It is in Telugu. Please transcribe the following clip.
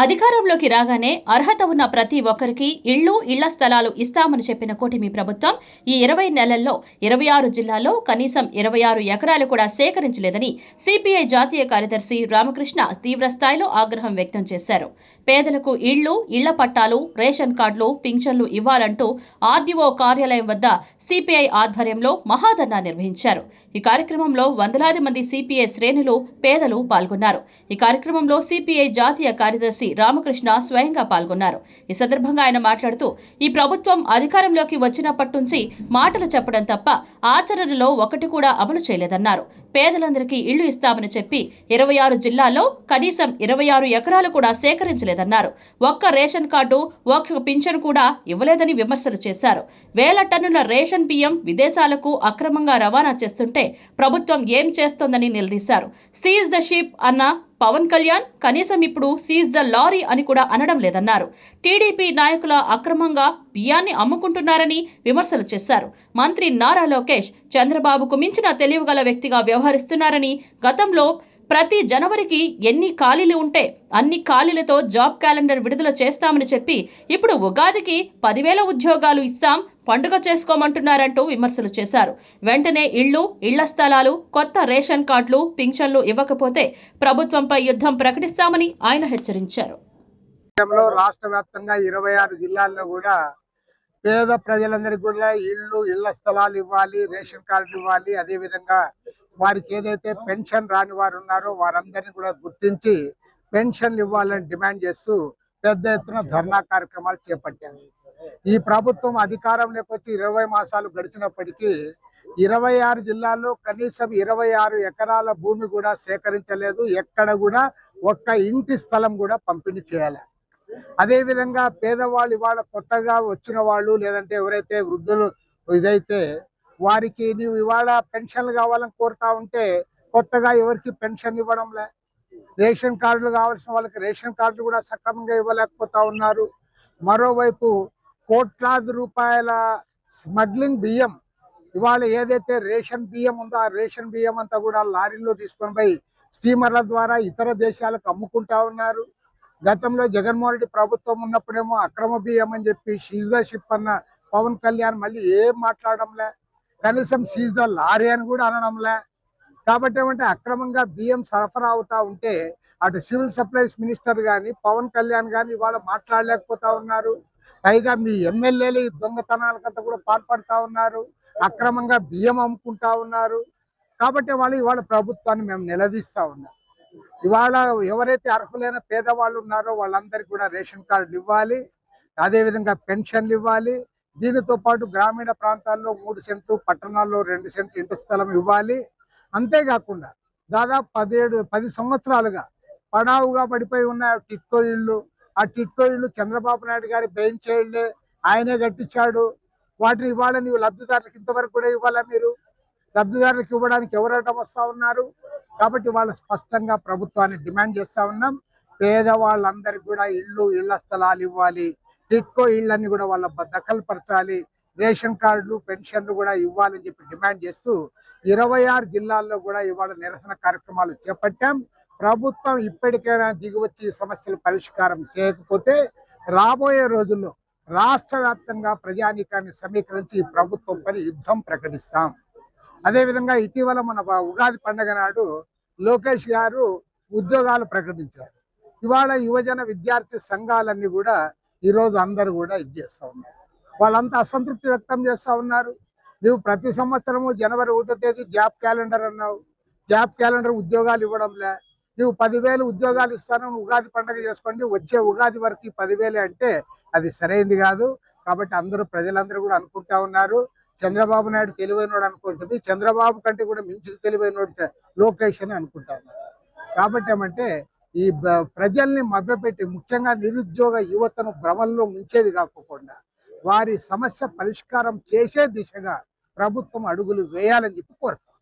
అధికారంలోకి రాగానే అర్హత ఉన్న ప్రతి ఒక్కరికి ఇళ్ల స్థలాలు ఇస్తామని చెప్పిన కూటమి ప్రభుత్వం ఈ 20 నెలల్లో 26 జిల్లాల్లో కనీసం 26 ఎకరాలు కూడా సేకరించలేదని సిపిఐ జాతీయ కార్యదర్శి రామకృష్ణ తీవ్రస్థాయిలో ఆగ్రహం వ్యక్తం చేశారు. పేదలకు ఇళ్ల పట్టాలు, రేషన్ కార్డులు, పింఛన్లు ఇవ్వాలంటూ ఆర్డీఓ కార్యాలయం వద్ద సిపిఐ ఆధ్వర్యంలో మహాధర్నా నిర్వహించారు. ఈ కార్యక్రమంలో వందలాది మంది సిపిఐ శ్రేణులు, పేదలు పాల్గొన్నారు. ఈ కార్యక్రమంలో సిపిఐ జాతీయ కార్యదర్శి రామకృష్ణ స్వయంగా పాల్గొన్నారు. ఈ సందర్భంగా ఆయన మాట్లాడుతూ, ఈ ప్రభుత్వం అధికారంలోకి వచ్చినప్పటి నుంచి మాటలు చెప్పడం తప్ప ఆచరణలో ఒకటి కూడా అమలు చేయలేదన్నారు. పేదలందరికీ ఇళ్లు ఇస్తామని చెప్పి 26 జిల్లాల్లో కనీసం 26 ఎకరాలు కూడా సేకరించలేదన్నారు. ఒక్క రేషన్ కార్డు, ఒక్క పింఛన్ కూడా ఇవ్వలేదని విమర్శలు చేశారు. వేల టన్నుల రేషన్ బియ్యం విదేశాలకు అక్రమంగా రవాణా చేస్తుంటే ప్రభుత్వం ఏం చేస్తోందని నిలదీశారు. సీజ్ ద షిప్ అన్న పవన్ కళ్యాణ్ కనీసం ఇప్పుడు సీజ్ ద లారీ అని కూడా అనడం లేదన్నారు. టీడీపీ నాయకుల అక్రమంగా బియ్యాన్ని అమ్ముకుంటున్నారని విమర్శలు చేశారు. మంత్రి నారా లోకేష్ చంద్రబాబుకు మించిన తెలివిగల వ్యక్తిగా వ్యవహరిస్తున్నారని, గతంలో ప్రతి జనవరికి ఎన్ని ఖాళీలు ఉంటే అన్ని ఖాళీలతో జాబ్ క్యాలెండర్ విడుదల చేస్తామని చెప్పి ఇప్పుడు ఉగాదికి 10,000 ఉద్యోగాలు ఇస్తాం, పండుగ చేసుకోమంటున్నారంటూ విమర్శలు చేశారు. వెంటనే ఇళ్ల స్థలాలు, కొత్త రేషన్ కార్డులు, పింఛన్లు ఇవ్వకపోతే ప్రభుత్వంపై యుద్ధం ప్రకటిస్తామని ఆయన హెచ్చరించారు. రాష్ట్ర వ్యాప్తంగా 26 జిల్లాల్లో కూడా పేద ప్రజలందరికీ కూడా ఇళ్ల స్థలాలు ఇవ్వాలి, రేషన్ కార్డు ఇవ్వాలి. అదేవిధంగా వారికి ఏదైతే పెన్షన్ రాని వారు ఉన్నారో వారందరినీ కూడా గుర్తించి పెన్షన్లు ఇవ్వాలని డిమాండ్ చేస్తూ పెద్ద ఎత్తున ధర్నా కార్యక్రమాలు చేపట్టారు. ఈ ప్రభుత్వం అధికారంలోకి వచ్చి 20 మాసాలు గడిచినప్పటికీ 26 జిల్లాల్లో కనీసం 26 ఎకరాల భూమి కూడా సేకరించలేదు. ఎక్కడ కూడా ఒక్క ఇంటి స్థలం కూడా పంపిణీ చేయాలి. అదేవిధంగా పేదవాళ్ళు ఇవాళ కొత్తగా వచ్చిన వాళ్ళు, లేదంటే ఎవరైతే వృద్ధులు ఇదైతే వారికి నీవు ఇవాళ పెన్షన్లు కావాలని కోరుతా ఉంటే కొత్తగా ఎవరికి పెన్షన్ ఇవ్వడంలే. రేషన్ కార్డులు కావాల్సిన వాళ్ళకి రేషన్ కార్డులు కూడా సక్రమంగా ఇవ్వలేకపోతా ఉన్నారు. మరోవైపు కోట్లాది రూపాయల స్మగ్లింగ్ బియ్యం, ఇవాళ ఏదైతే రేషన్ బియ్యం ఉందో ఆ రేషన్ బియ్యం అంతా కూడా లారీల్లో తీసుకొని పోయి స్టీమర్ల ద్వారా ఇతర దేశాలకు అమ్ముకుంటా ఉన్నారు. గతంలో జగన్మోహన్ రెడ్డి ప్రభుత్వం ఉన్నప్పుడేమో అక్రమ బియ్యం అని చెప్పి సీజ్ ద షిప్ అన్న పవన్ కళ్యాణ్ మళ్ళీ ఏం మాట్లాడడంలే, కనీసం సీజ్ ద లారీ అని కూడా అనడంలే. కాబట్టి ఏమంటే అక్రమంగా బియ్యం సరఫరా అవుతా ఉంటే అటు సివిల్ సప్లైస్ మినిస్టర్ కానీ పవన్ కళ్యాణ్ కానీ ఇవాళ మాట్లాడలేకపోతా ఉన్నారు. పైగా మీ ఎమ్మెల్యేలు ఈ దొంగతనాలకంతా కూడా పాల్పడతా ఉన్నారు, అక్రమంగా బియ్యం అమ్ముకుంటా ఉన్నారు. కాబట్టి వాళ్ళు ఇవాళ ప్రభుత్వాన్ని మేము నిలదీస్తా ఉన్నాం. ఇవాళ ఎవరైతే అర్హులైన పేదవాళ్ళు ఉన్నారో వాళ్ళందరికీ కూడా రేషన్ కార్డులు ఇవ్వాలి, అదేవిధంగా పెన్షన్లు ఇవ్వాలి. దీనితో పాటు గ్రామీణ ప్రాంతాల్లో 3 సెంట్లు, పట్టణాల్లో 2 సెంట్లు ఇంటి స్థలం ఇవ్వాలి. అంతేకాకుండా దాదాపు 10 సంవత్సరాలుగా పడావుగా పడిపోయి ఉన్న టిట్కో ఇళ్ళు, ఆ టిట్కో ఇళ్ళు చంద్రబాబు నాయుడు గారి బెయించేళ్లే, ఆయనే కట్టించాడు. వాటిని ఇవాళ నీవు లబ్ధిదారులకు ఇంతవరకు కూడా ఇవ్వాలా? మీరు లబ్ధిదారులకు ఇవ్వడానికి ఎవరటం వస్తూ ఉన్నారు? కాబట్టి వాళ్ళు స్పష్టంగా ప్రభుత్వాన్ని డిమాండ్ చేస్తూ ఉన్నాం. పేదవాళ్ళందరికీ కూడా ఇళ్ల స్థలాలు ఇవ్వాలి, టిట్కో ఇళ్ళని కూడా వాళ్ళ దఖలుపరచాలి, రేషన్ కార్డులు, పెన్షన్లు కూడా ఇవ్వాలని చెప్పి డిమాండ్ చేస్తూ 26 జిల్లాల్లో కూడా ఇవాళ నిరసన కార్యక్రమాలు చేపట్టాం. ప్రభుత్వం ఇప్పటికైనా దిగివచ్చి సమస్యల పరిష్కారం చేయకపోతే రాబోయే రోజుల్లో రాష్ట్ర వ్యాప్తంగా ప్రజానీకాన్ని సమీకరించి ప్రభుత్వం పని యుద్ధం ప్రకటిస్తాం. అదేవిధంగా ఇటీవల మన ఉగాది పండుగ నాడు లోకేష్ గారు ఉద్యోగాలు ప్రకటించారు. ఇవాళ యువజన విద్యార్థి సంఘాలన్నీ కూడా ఈరోజు అందరూ కూడా ఇది చేస్తూ ఉన్నారు. వాళ్ళంతా అసంతృప్తి వ్యక్తం చేస్తూ ఉన్నారు. నువ్వు ప్రతి సంవత్సరము జనవరి 1వ తేదీ జాబ్ క్యాలెండర్ అన్నావు, జాబ్ క్యాలెండర్ ఉద్యోగాలు ఇవ్వడంలే. నువ్వు 10,000 ఉద్యోగాలు ఇస్తాను, ఉగాది పండుగ చేసుకోండి, వచ్చే ఉగాది వరకు 10,000 అంటే అది సరైనది కాదు. కాబట్టి ప్రజలందరూ కూడా అనుకుంటా ఉన్నారు చంద్రబాబు నాయుడు తెలివైనోడు అనుకుంటుంది, చంద్రబాబు కంటే కూడా మించి తెలివైనోడు లోకేష్ అని అనుకుంటా ఉన్నారు. కాబట్టి ఏమంటే ఈ ప్రజల్ని మభ్యపెట్టి ముఖ్యంగా నిరుద్యోగ యువతను భ్రమల్లో ముంచేది కాకుండా వారి సమస్య పరిష్కారం చేసే దిశగా ప్రభుత్వం అడుగులు వేయాలని చెప్పి కోరుతాం.